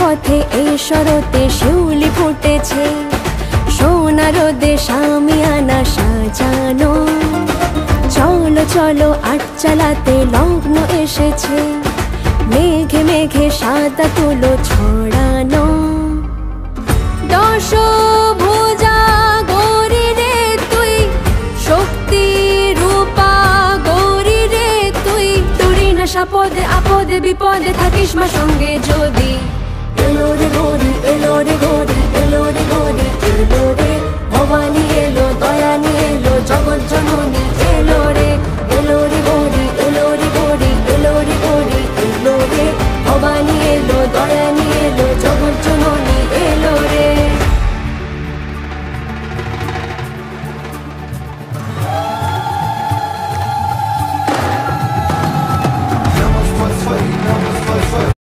পথে এই শরতে শিউলি ফুটেছে, সোনা রোদে শামিয়ানা সাজানো। চলো চলো আট চালাতে লগ্ন এসেছে, মেঘে মেঘে সাদা তুলো ছড়ানো। দশভুজা গৌরী রে তুই, শক্তি রূপা গৌরী রে তুই। তোরই না সাপদে আপদে বিপদে থাকিস মা সঙ্গে যদি। এলো রে গৌরী, এলো রে গৌরী, এলো রে গৌরী, এলো রে ভবানী।